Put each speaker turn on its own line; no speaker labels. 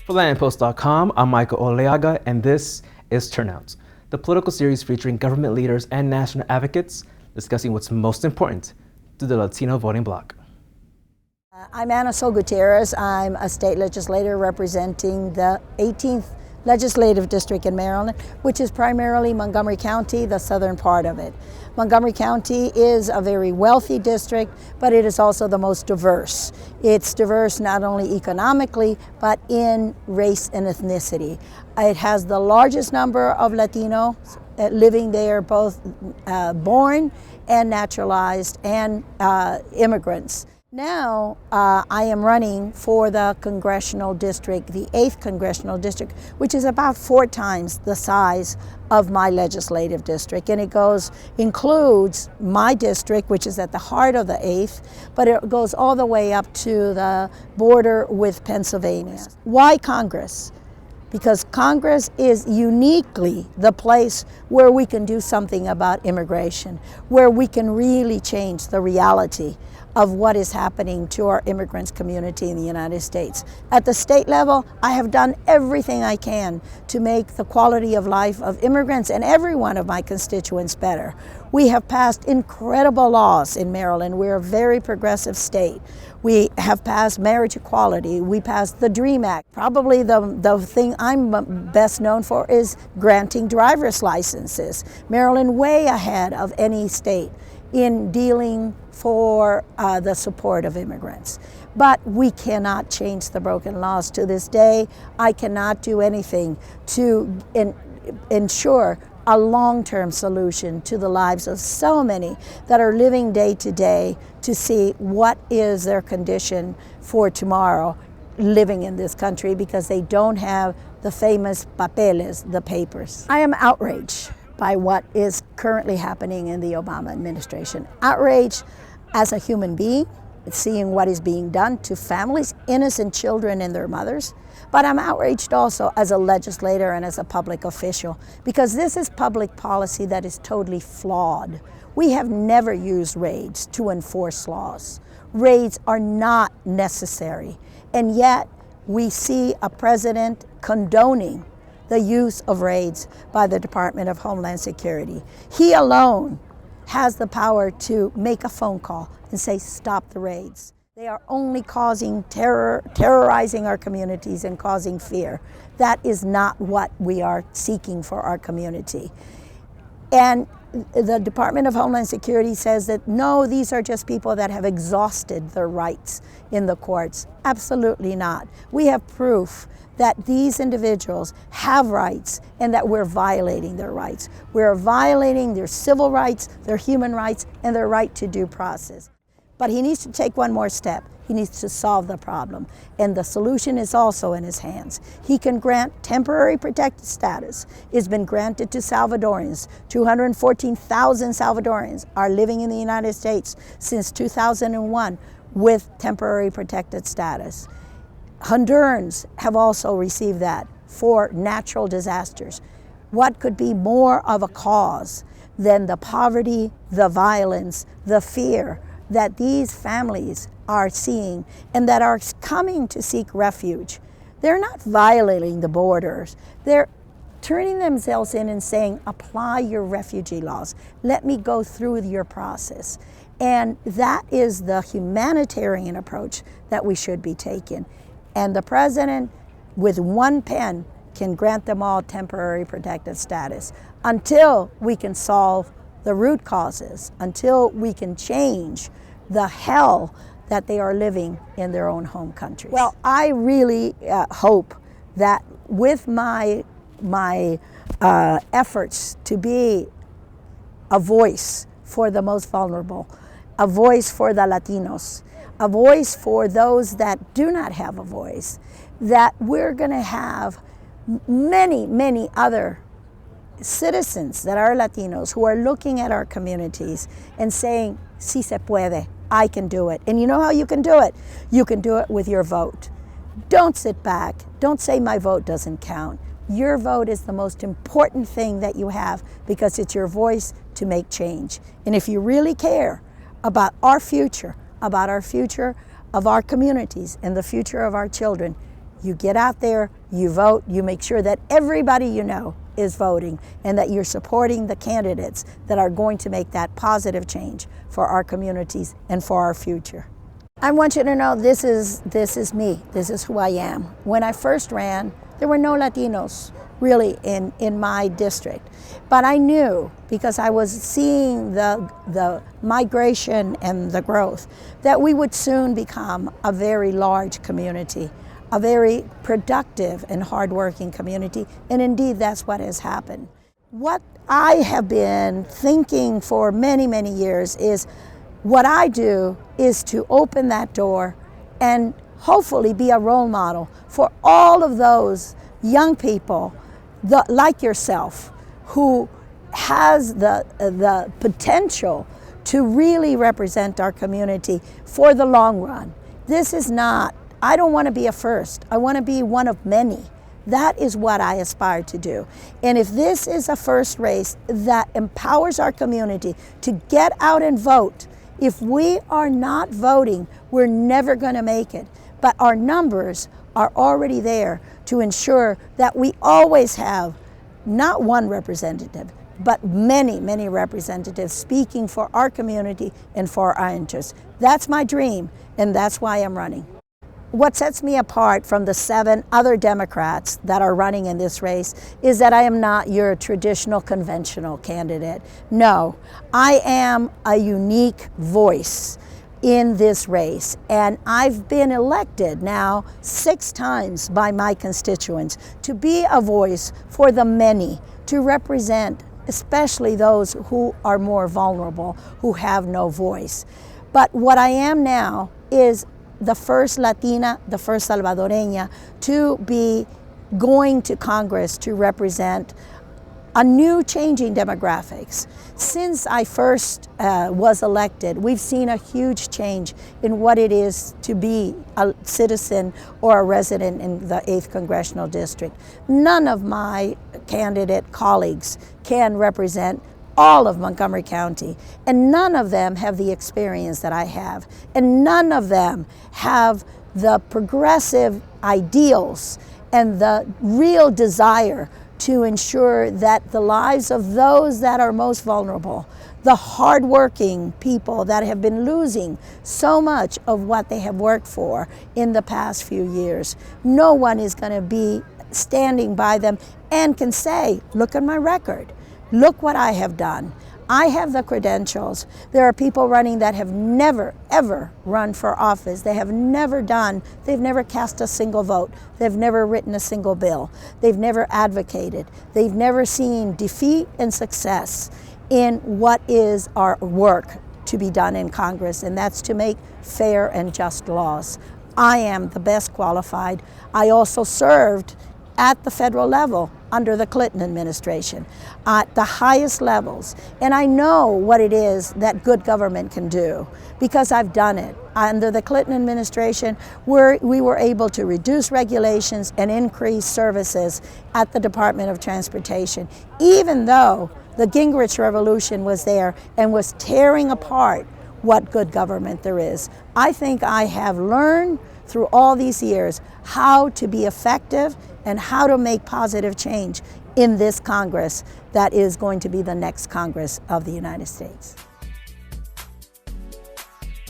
For LandPost.com, I'm Michael Oleaga, and this is Turnout, the political series featuring government leaders and national advocates discussing what's most important to the Latino voting bloc.
I'm Ana Sol-Gutierrez. I'm a state legislator representing the 18th Legislative District in Maryland, which is primarily Montgomery County, the southern part of it. Montgomery County is a very wealthy district, but it is also the most diverse. It's diverse not only economically, but in race and ethnicity. It has the largest number of Latinos living there, both born and naturalized, and immigrants. Now I am running for the Congressional District, the 8th Congressional District, which is about 4 times the size of my legislative district. And it includes my district, which is at the heart of the 8th, but it goes all the way up to the border with Pennsylvania. Why Congress? Because Congress is uniquely the place where we can do something about immigration, where we can really change the reality of what is happening to our immigrants community in the United States. At the state level, I have done everything I can to make the quality of life of immigrants and every one of my constituents better. We have passed incredible laws in Maryland. We're a very progressive state. We have passed marriage equality. We passed the DREAM Act. Probably the thing I'm best known for is granting driver's licenses. Maryland way ahead of any state in dealing for the support of immigrants. But we cannot change the broken laws. To this day, I cannot do anything to ensure a long-term solution to the lives of so many that are living day to day to see what is their condition for tomorrow living in this country, because they don't have the famous papeles, the papers. I am outraged by what is currently happening in the Obama administration. Outraged as a human being, seeing what is being done to families, innocent children and their mothers. But I'm outraged also as a legislator and as a public official, because this is public policy that is totally flawed. We have never used raids to enforce laws. Raids are not necessary. And yet we see a president condoning the use of raids by the Department of Homeland Security. He alone has the power to make a phone call and say, stop the raids. They are only causing terror, terrorizing our communities and causing fear. That is not what we are seeking for our community. And the Department of Homeland Security says that, no, these are just people that have exhausted their rights in the courts. Absolutely not. We have proof that these individuals have rights and that we're violating their rights. We're violating their civil rights, their human rights, and their right to due process. But he needs to take one more step. He needs to solve the problem. And the solution is also in his hands. He can grant temporary protected status. It's been granted to Salvadorians. 214,000 Salvadorians are living in the United States since 2001 with temporary protected status. Hondurans have also received that for natural disasters. What could be more of a cause than the poverty, the violence, the fear that these families are seeing and that are coming to seek refuge? They're not violating the borders. They're turning themselves in and saying, apply your refugee laws. Let me go through your process. And that is the humanitarian approach that we should be taking. And the president, with one pen, can grant them all temporary protected status until we can solve the root causes, until we can change the hell that they are living in their own home countries. Well, I really hope that with my efforts to be a voice for the most vulnerable, a voice for the Latinos, a voice for those that do not have a voice, that we're going to have many, many other citizens that are Latinos who are looking at our communities and saying, si se puede, I can do it. And you know how you can do it? You can do it with your vote. Don't sit back. Don't say my vote doesn't count. Your vote is the most important thing that you have, because it's your voice to make change. And if you really care about our future of our communities and the future of our children, You get out there, you vote, you make sure that everybody you know is voting and that you're supporting the candidates that are going to make that positive change for our communities and for our future. I want you to know this is me. This is who I am. When I first ran, there were no Latinos really in my district. But I knew, because I was seeing the migration and the growth, that we would soon become a very large community, a very productive and hardworking community, and indeed that's what has happened. What I have been thinking for many, many years is what I do is to open that door and hopefully be a role model for all of those young people like yourself who has the potential to really represent our community for the long run. This is not, I don't want to be a first. I want to be one of many. That is what I aspire to do. And if this is a first race that empowers our community to get out and vote, if we are not voting, we're never going to make it. But our numbers are already there to ensure that we always have not one representative, but many, many representatives speaking for our community and for our interests. That's my dream, and that's why I'm running. What sets me apart from the 7 other Democrats that are running in this race is that I am not your traditional conventional candidate. No, I am a unique voice in this race, and I've been elected now 6 times by my constituents to be a voice for the many, to represent especially those who are more vulnerable, who have no voice. But what I am now is the first Latina, the first Salvadoreña to be going to Congress to represent a new changing demographics. Since I first was elected, we've seen a huge change in what it is to be a citizen or a resident in the 8th Congressional District. None of my candidate colleagues can represent all of Montgomery County, and none of them have the experience that I have, and none of them have the progressive ideals and the real desire to ensure that the lives of those that are most vulnerable, the hardworking people that have been losing so much of what they have worked for in the past few years, no one is going to be standing by them and can say, look at my record. Look what I have done. I have the credentials. There are people running that have never, ever run for office. They have never done, they've never cast a single vote. They've never written a single bill. They've never advocated. They've never seen defeat and success in what is our work to be done in Congress, and that's to make fair and just laws. I am the best qualified. I also served at the federal level under the Clinton administration, at the highest levels. And I know what it is that good government can do because I've done it. Under the Clinton administration, we were able to reduce regulations and increase services at the Department of Transportation, even though the Gingrich revolution was there and was tearing apart what good government there is. I think I have learned through all these years how to be effective and how to make positive change in this Congress that is going to be the next Congress of the United States.